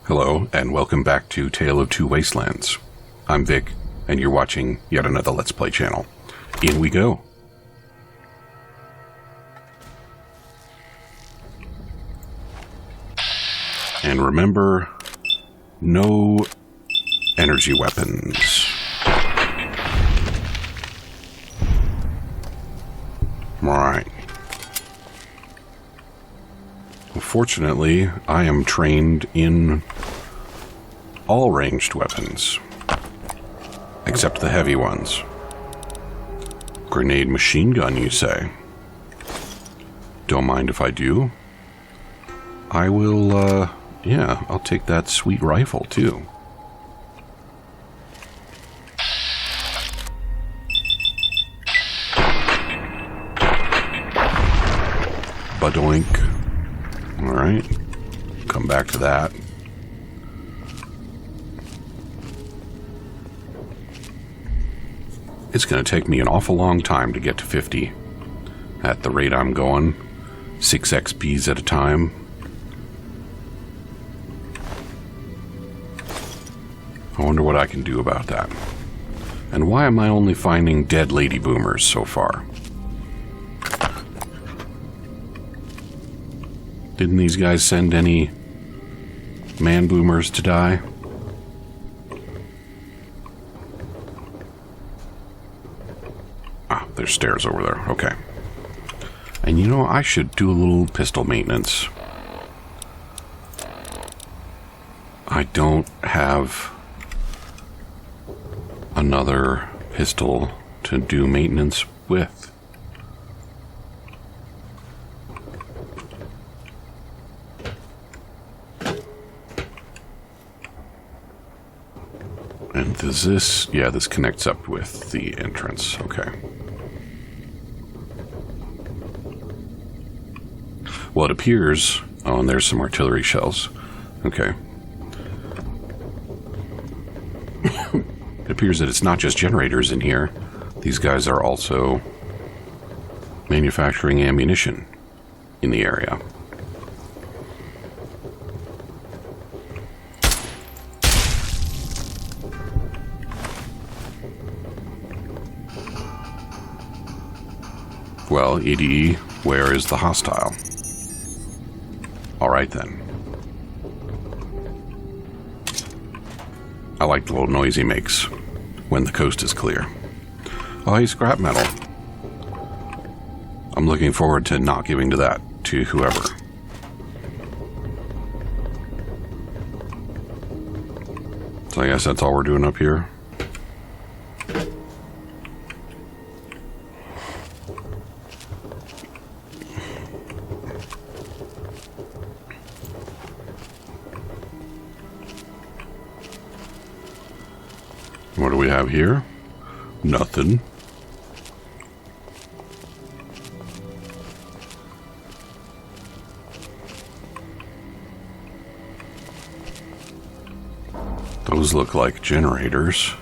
Hello, and welcome back to Tale of Two Wastelands. I'm Vic, and you're watching yet another Let's Play channel. In we go. And remember, no energy weapons. Alright. Fortunately, I am trained in all ranged weapons, except the heavy ones. Grenade machine gun, you say? Don't mind if I do. I will, yeah, I'll take that sweet rifle, too. Badoink. Alright, come back to that. It's going to take me an awful long time to get to 50. At the rate I'm going, 6 XPs at a time. I wonder what I can do about that. And why am I only finding dead lady boomers so far? Didn't these guys send any man boomers to die? Ah, there's stairs over there. Okay. And you know, I should do a little pistol maintenance. I don't have another pistol to do maintenance with. And does this... yeah, this connects up with the entrance. Okay. Well, it appears... oh, and there's some artillery shells. Okay. It appears that it's not just generators in here. These guys are also manufacturing ammunition in the area. Well, EDE, where is the hostile? Alright then. I like the little noise he makes when the coast is clear. Oh, hey, scrap metal. I'm looking forward to not giving to that to whoever. So I guess that's all we're doing up here. What do we have here? Nothing. Those look like generators.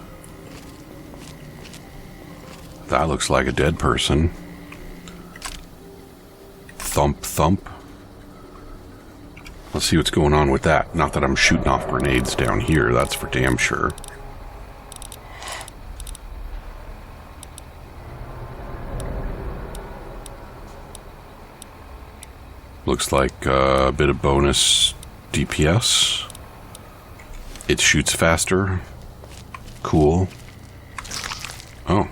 That looks like a dead person. Thump, thump. Let's see what's going on with that. Not that I'm shooting off grenades down here, that's for damn sure. Looks like a bit of bonus DPS. It shoots faster. Cool. Oh.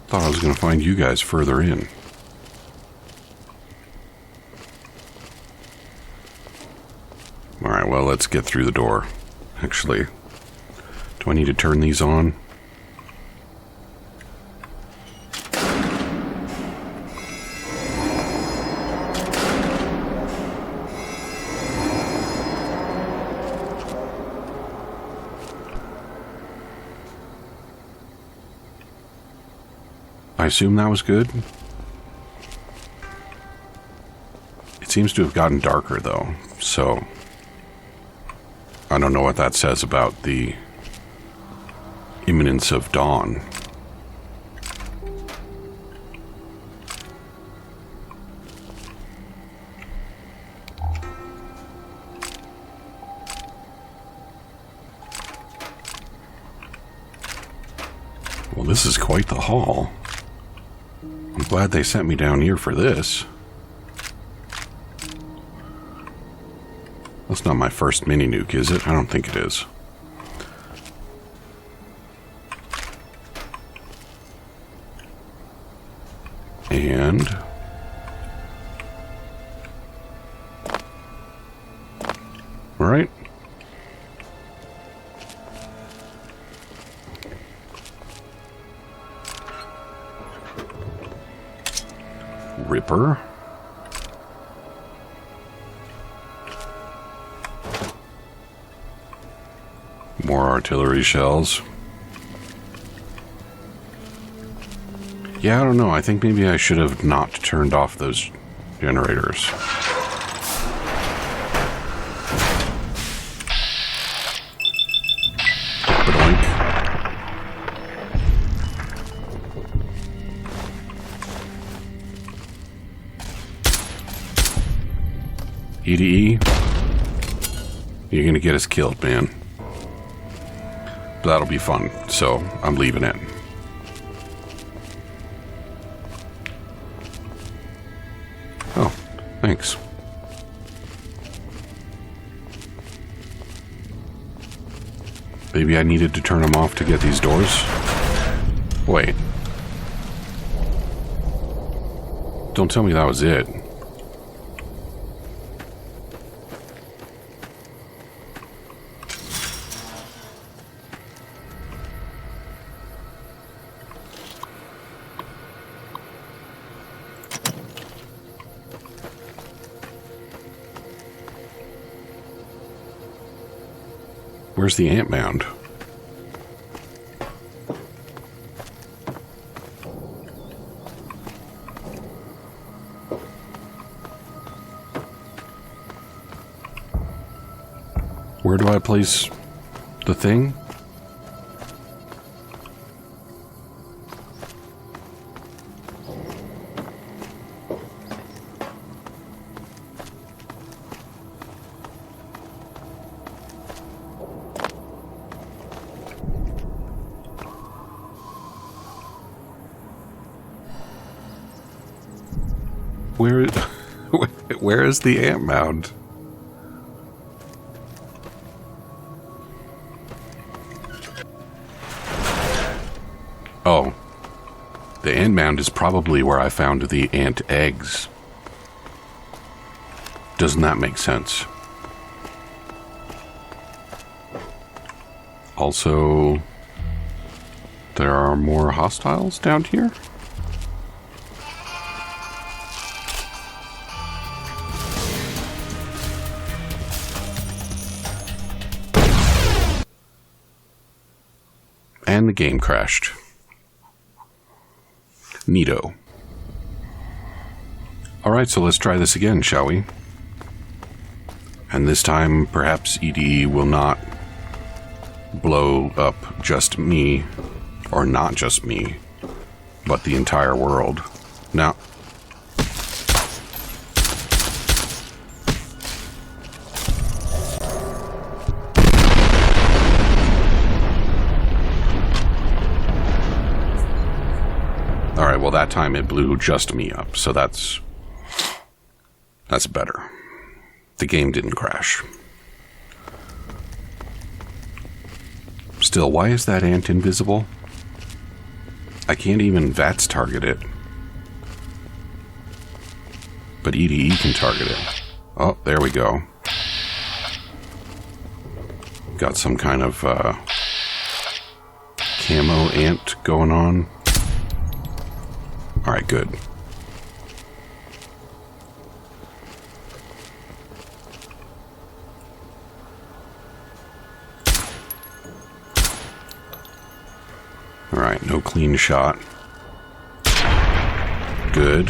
Thought I was going to find you guys further in. Alright, well, let's get through the door. Actually, do I need to turn these on? I assume that was good. It seems to have gotten darker, though, so I don't know what that says about the imminence of dawn. Well, this is quite the haul. I'm glad they sent me down here for this. That's not my first mini nuke, is it? I don't think it is. And... Alright. Ripper. More artillery shells. Yeah, I don't know. I think maybe I should have not turned off those generators. Badoink. EDE, you're gonna get us killed, man. That'll be fun, so I'm leaving it. Oh, thanks. Maybe I needed to turn them off to get these doors? Wait. Don't tell me that was it. Where's the ant mound? Where do I place the thing? Where is the ant mound? Oh. The ant mound is probably where I found the ant eggs. Doesn't that make sense? Also, there are more hostiles down here? And the game crashed. Neato. Alright, so let's try this again, shall we? And this time, perhaps EDE will not blow up just me, or not just me, but the entire world. Now, alright, well that time it blew just me up, so that's better. The game didn't crash. Still, why is that ant invisible? I can't even VATS target it. But EDE can target it. Oh, there we go. Got some kind of camo ant going on. Alright, good. Alright, no clean shot. Good.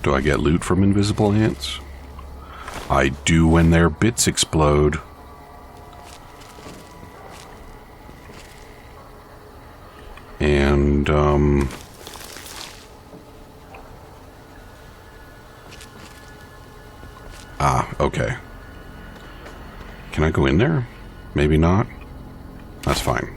Do I get loot from invisible ants? I do when their bits explode. And, okay. Can I go in there? Maybe not. That's fine.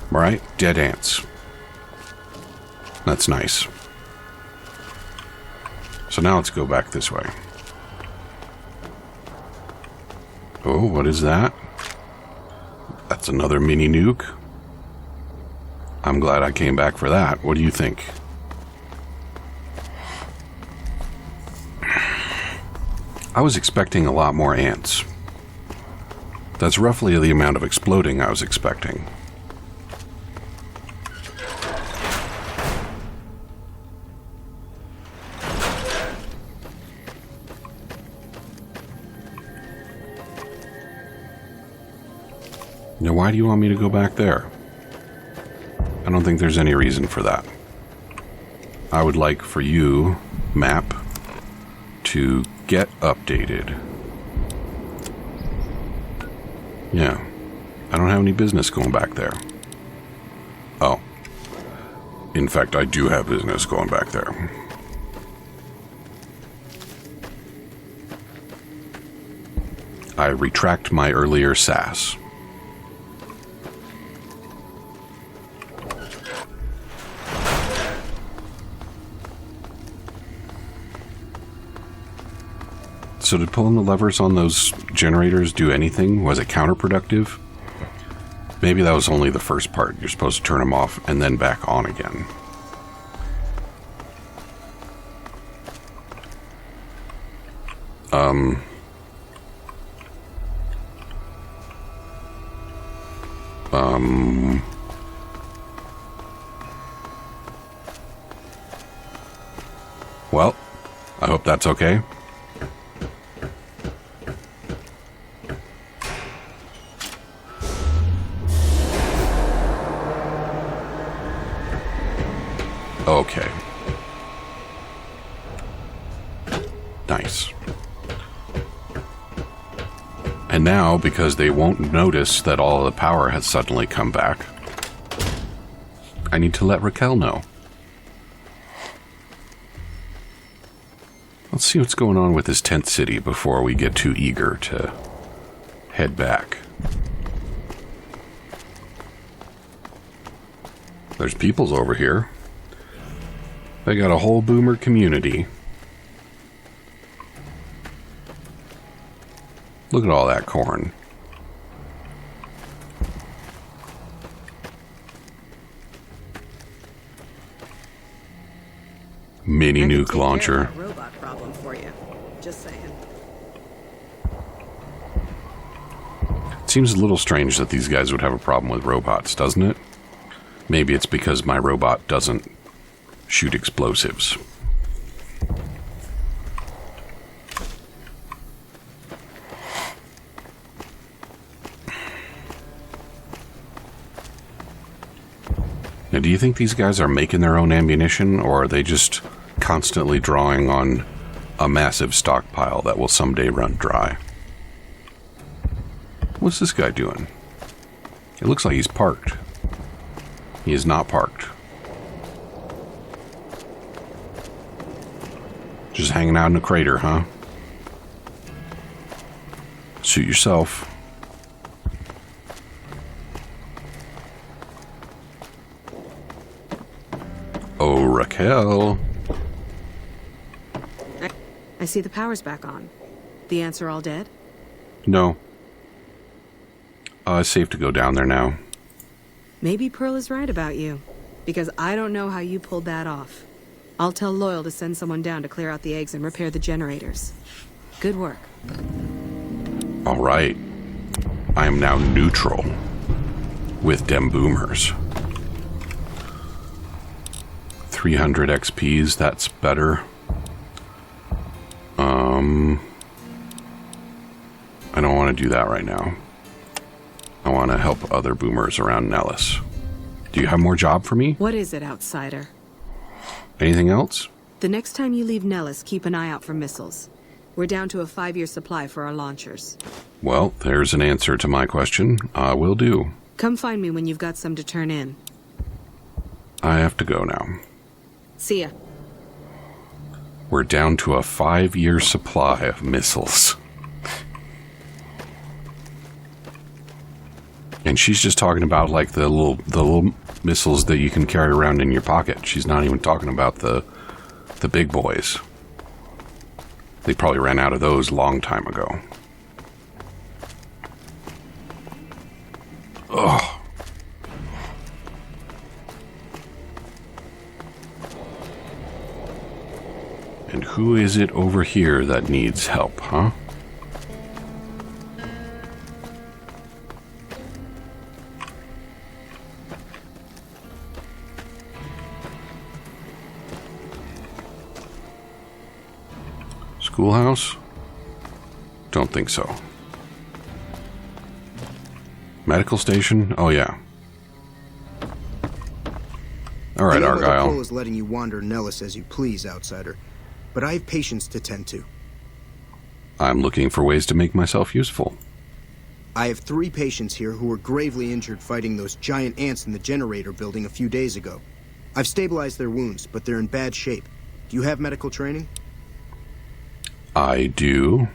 Right? Dead ants. That's nice. So now let's go back this way. Oh, what is that? That's another mini nuke. I'm glad I came back for that. What do you think? I was expecting a lot more ants. That's roughly the amount of exploding I was expecting. Now, why do you want me to go back there? I don't think there's any reason for that. I would like for you, map, to get updated. Yeah. I don't have any business going back there. Oh. In fact, I do have business going back there. I retract my earlier sass. So did pulling the levers on those generators do anything? Was it counterproductive? Maybe that was only the first part. You're supposed to turn them off and then back on again. Well, I hope that's okay. Okay. Nice. And now, because they won't notice that all of the power has suddenly come back, I need to let Raquel know. Let's see what's going on with this tent city before we get too eager to head back. There's peoples over here. They got a whole boomer community. Look at all that corn. Mini nuke launcher. Robot problem for you. Just saying. It seems a little strange that these guys would have a problem with robots, doesn't it? Maybe it's because my robot doesn't shoot explosives. Now, do you think these guys are making their own ammunition, or are they just constantly drawing on a massive stockpile that will someday run dry? What's this guy doing? It looks like he's parked. He is not parked. Just hanging out in a crater, huh? Suit yourself. Oh, Raquel. I see the power's back on. The ants are all dead? No. It's safe to go down there now. Maybe Pearl is right about you, because I don't know how you pulled that off. I'll tell Loyal to send someone down to clear out the eggs and repair the generators. Good work. All right. I am now neutral with dem boomers. 300 XPs, that's better. I don't want to do that right now. I want to help other boomers around Nellis. Do you have more job for me? What is it, outsider? Anything else? The next time you leave Nellis, keep an eye out for missiles. We're down to a 5-year supply for our launchers. Well, there's an answer to my question. I will do. Come find me when you've got some to turn in. I have to go now. See ya. We're down to a 5-year supply of missiles. And she's just talking about like the little missiles that you can carry around in your pocket. She's not even talking about the big boys. They probably ran out of those a long time ago. Ugh. And who is it over here that needs help, huh? Schoolhouse? Don't think so. Medical station? Oh, yeah. All right, Argyle. The is letting you wander Nellis as you please, outsider. But I have patients to tend to. I'm looking for ways to make myself useful. I have 3 patients here who were gravely injured fighting those giant ants in the generator building a few days ago. I've stabilized their wounds, but they're in bad shape. Do you have medical training? I do.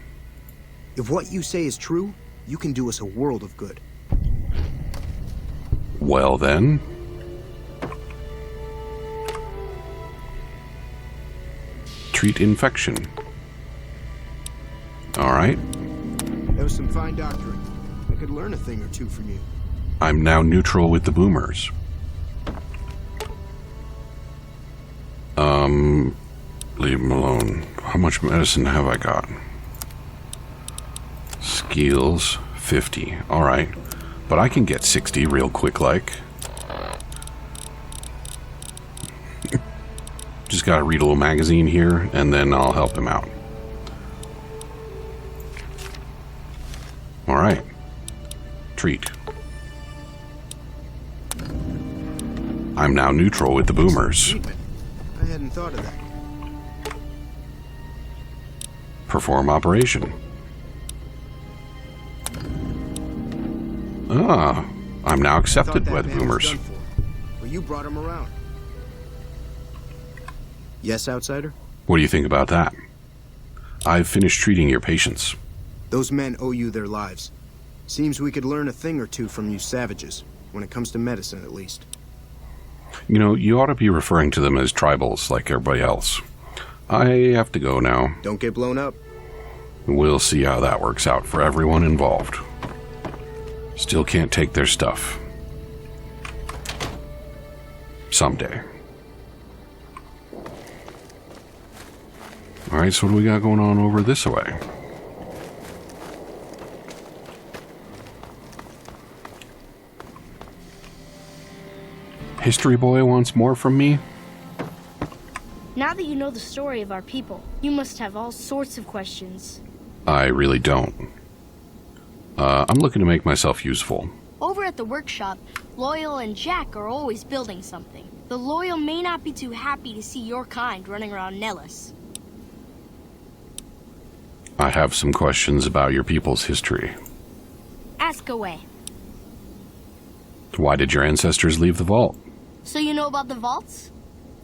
If what you say is true, you can do us a world of good. Well then. Treat infection. Alright. That was some fine doctoring. I could learn a thing or two from you. I'm now neutral with the boomers. Leave them alone. How much medicine have I got? Skills, 50. Alright. But I can get 60 real quick, like. Just gotta read a little magazine here, and then I'll help him out. Alright. Treat. I'm now neutral with the boomers. I hadn't thought of that. Perform operation. Ah, I'm now accepted by the boomers. Well, you brought him around. Yes, outsider? What do you think about that? I've finished treating your patients. Those men owe you their lives. Seems we could learn a thing or two from you savages, when it comes to medicine at least. You know, you ought to be referring to them as tribals like everybody else. I have to go now. Don't get blown up. We'll see how that works out for everyone involved. Still can't take their stuff. Someday. Alright, so what do we got going on over this way? History boy wants more from me? Now that you know the story of our people, you must have all sorts of questions. I really don't. I'm looking to make myself useful. Over at the workshop, Loyal and Jack are always building something. The Loyal may not be too happy to see your kind running around Nellis. I have some questions about your people's history. Ask away. Why did your ancestors leave the vault? So you know about the vaults?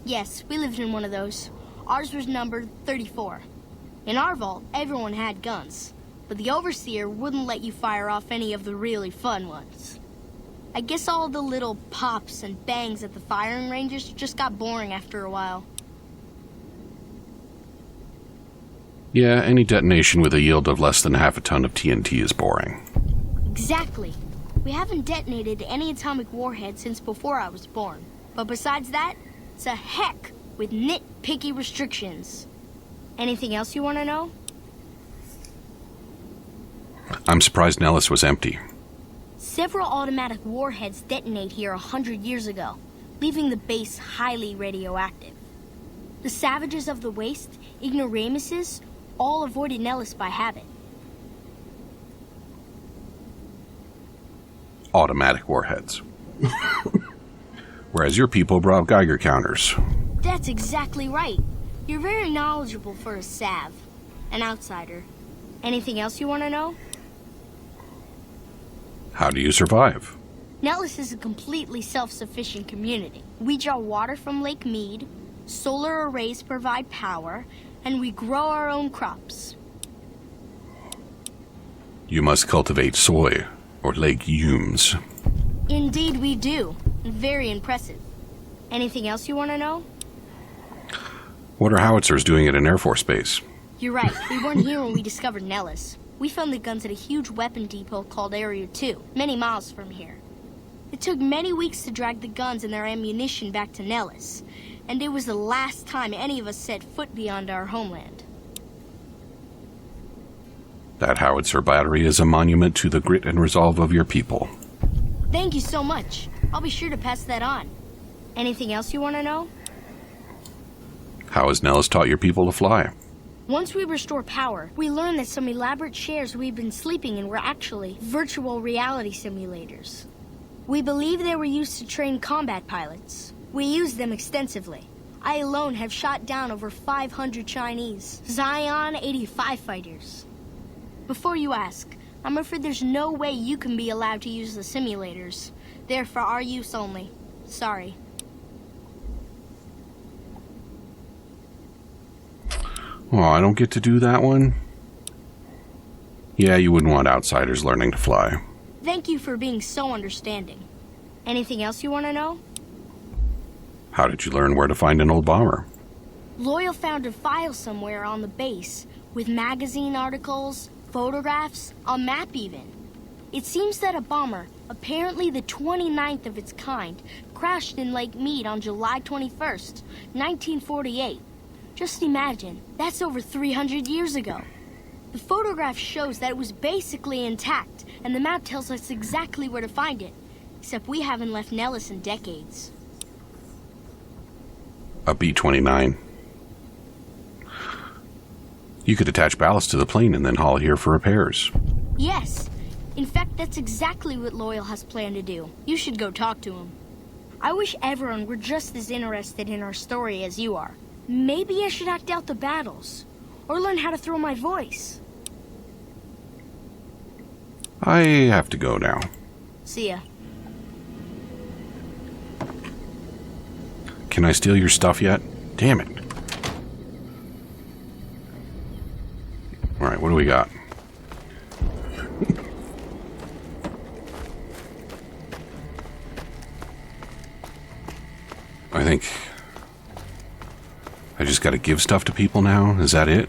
Yes, we lived in one of those. Ours was numbered 34. In our vault, everyone had guns, but the overseer wouldn't let you fire off any of the really fun ones. I guess all the little pops and bangs at the firing ranges just got boring after a while. Yeah, any detonation with a yield of less than half a ton of TNT is boring. Exactly. We haven't detonated any atomic warheads since before I was born. But besides that, it's a heck with nitpicky restrictions. Anything else you want to know? I'm surprised Nellis was empty. Several automatic warheads detonate here 100 years ago, leaving the base highly radioactive. The savages of the waste, ignoramuses, all avoided Nellis by habit. Automatic warheads. Whereas your people brought Geiger counters. That's exactly right. You're very knowledgeable for a Sav, an outsider. Anything else you want to know? How do you survive? Nellis is a completely self-sufficient community. We draw water from Lake Mead, solar arrays provide power, and we grow our own crops. You must cultivate soy or legumes. Indeed we do. Very impressive. Anything else you want to know? What are howitzers doing at an Air Force base? You're right. We weren't here when we discovered Nellis. We found the guns at a huge weapon depot called Area 2, many miles from here. It took many weeks to drag the guns and their ammunition back to Nellis, and it was the last time any of us set foot beyond our homeland. That howitzer battery is a monument to the grit and resolve of your people. Thank you so much. I'll be sure to pass that on. Anything else you want to know? How has Nellis taught your people to fly? Once we restore power, we learned that some elaborate chairs we've been sleeping in were actually virtual reality simulators. We believe they were used to train combat pilots. We used them extensively. I alone have shot down over 500 Chinese Zion 85 fighters. Before you ask, I'm afraid there's no way you can be allowed to use the simulators. They're for our use only. Sorry. Oh, I don't get to do that one? Yeah, you wouldn't want outsiders learning to fly. Thank you for being so understanding. Anything else you want to know? How did you learn where to find an old bomber? Loyal found a file somewhere on the base with magazine articles, photographs, a map even. It seems that a bomber, apparently the 29th of its kind, crashed in Lake Mead on July 21st, 1948. Just imagine, that's over 300 years ago. The photograph shows that it was basically intact, and the map tells us exactly where to find it. Except we haven't left Nellis in decades. A B-29. You could attach ballast to the plane and then haul it here for repairs. Yes. In fact, that's exactly what Loyal has planned to do. You should go talk to him. I wish everyone were just as interested in our story as you are. Maybe I should act out the battles, or learn how to throw my voice. I have to go now. See ya. Can I steal your stuff yet? Damn it. Alright, what do we got? I think I just gotta give stuff to people now? Is that it?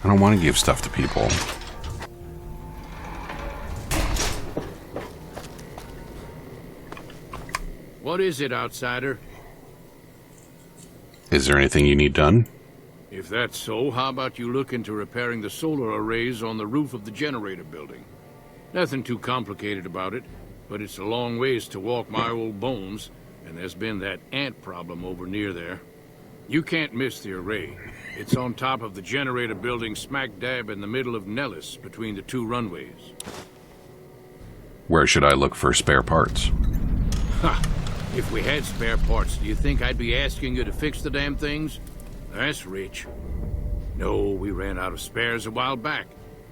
I don't want to give stuff to people. What is it, outsider? Is there anything you need done? If that's so, how about you look into repairing the solar arrays on the roof of the generator building? Nothing too complicated about it, but it's a long ways to walk my old bones, and there's been that ant problem over near there. You can't miss the array. It's on top of the generator building smack dab in the middle of Nellis, between the two runways. Where should I look for spare parts? Ha! If we had spare parts, do you think I'd be asking you to fix the damn things? That's rich. No, we ran out of spares a while back,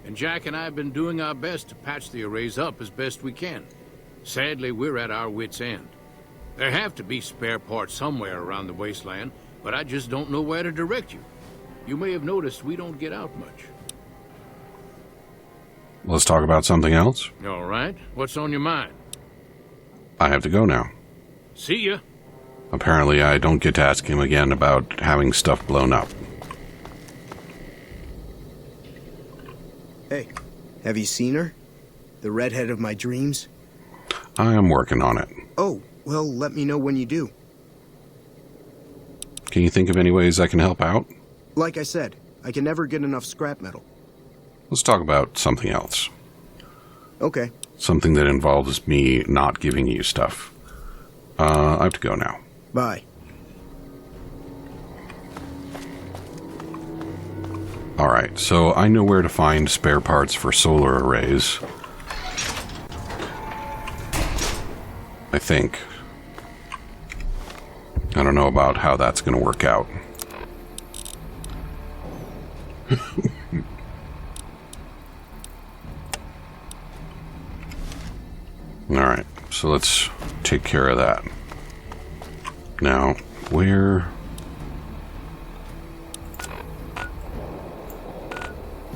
and Jack and I have been doing our best to patch the arrays up as best we can. Sadly, we're at our wits' end. There have to be spare parts somewhere around the wasteland, but I just don't know where to direct you. You may have noticed we don't get out much. Let's talk about something else. All right, what's on your mind? I have to go now. See ya. Apparently, I don't get to ask him again about having stuff blown up. Hey, have you seen her? The redhead of my dreams? I am working on it. Oh, well, let me know when you do. Can you think of any ways I can help out? Like I said, I can never get enough scrap metal. Let's talk about something else. Okay. Something that involves me not giving you stuff. I have to go now. Bye. Alright, so I know where to find spare parts for solar arrays. I think. I don't know about how that's going to work out. Alright, so let's take care of that. Now, where...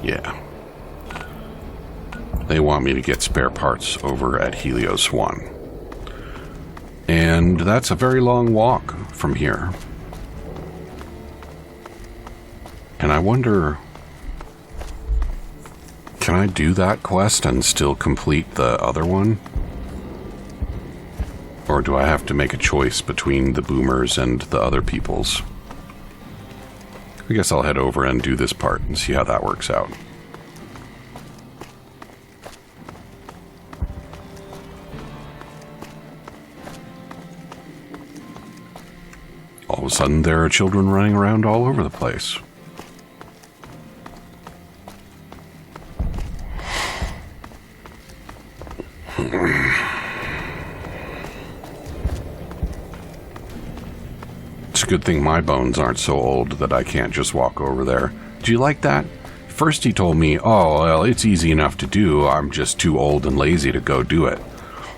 Yeah. They want me to get spare parts over at Helios 1. And that's a very long walk from here. And I wonder... Can I do that quest and still complete the other one? Or do I have to make a choice between the boomers and the other peoples? I guess I'll head over and do this part and see how that works out. All of a sudden, there are children running around all over the place. It's a good thing my bones aren't so old that I can't just walk over there. Do you like that? First he told me, oh, well, it's easy enough to do. I'm just too old and lazy to go do it.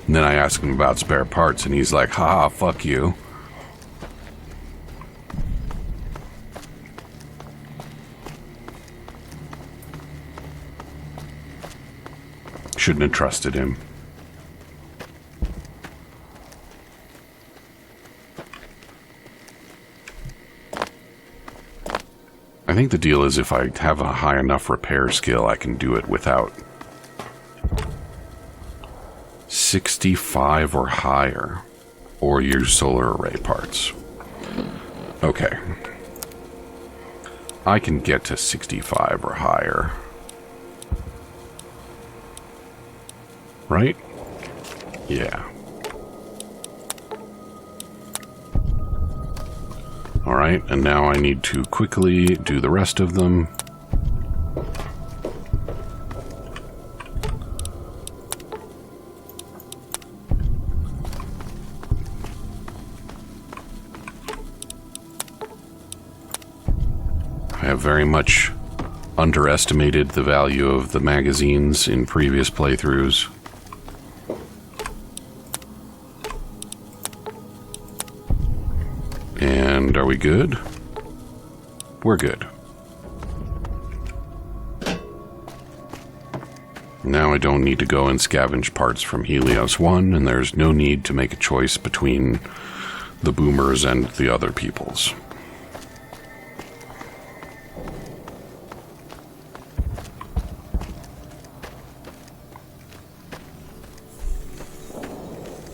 And then I asked him about spare parts, and he's like, haha, fuck you. Shouldn't have trusted him. I think the deal is if I have a high enough repair skill, I can do it without 65 or higher, or use solar array parts. Okay. I can get to 65 or higher. Right? Yeah. Alright, and now I need to quickly do the rest of them. I have very much underestimated the value of the magazines in previous playthroughs. And are we good? We're good. Now I don't need to go and scavenge parts from Helios 1, and there's no need to make a choice between the boomers and the other peoples.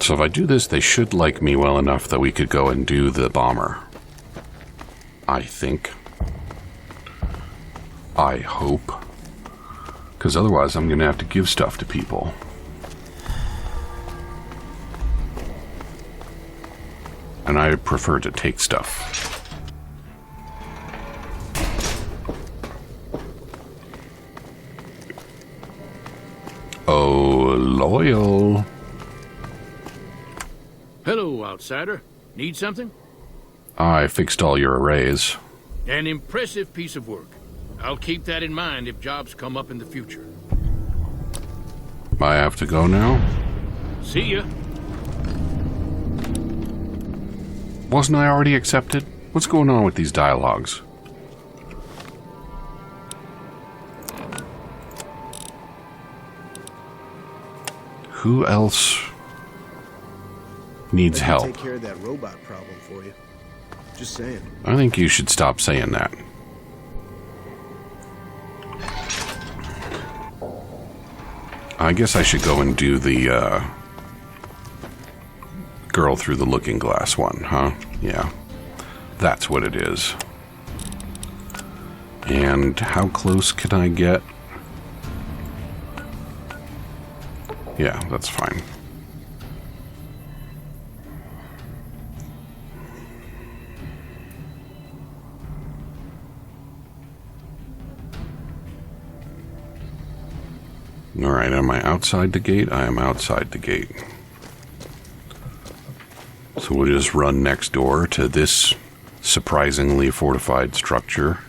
So if I do this, they should like me well enough that we could go and do the bomber. I think. I hope. Because otherwise I'm going to have to give stuff to people. And I prefer to take stuff. Oh, loyal. Hello, outsider. Need something? I fixed all your arrays. An impressive piece of work. I'll keep that in mind if jobs come up in the future. I have to go now? See ya. Wasn't I already accepted? What's going on with these dialogues? Who else needs help? Take care of that robot problem for you. Just saying. I think you should stop saying that. I guess I should go and do the girl through the looking glass one, huh? Yeah. That's what it is. And how close can I get? Yeah, that's fine. Alright, am I outside the gate? I am outside the gate. So we'll just run next door to this surprisingly fortified structure.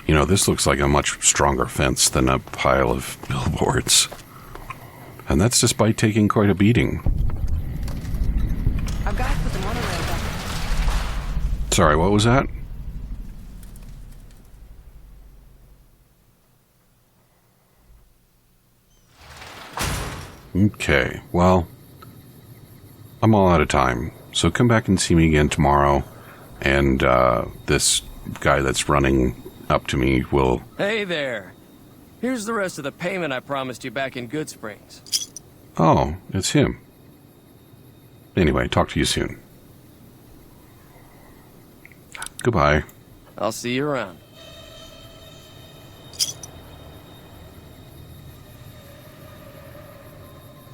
You know, this looks like a much stronger fence than a pile of billboards. And that's despite taking quite a beating. I've got to put the monorail back. Sorry, what was that? Okay, well, I'm all out of time. So come back and see me again tomorrow. And this guy that's running up to me will... Hey there. Here's the rest of the payment I promised you back in Good Springs. Oh, it's him. Anyway, talk to you soon. Goodbye. I'll see you around.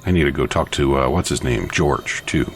I need to go talk to, what's his name? George, too.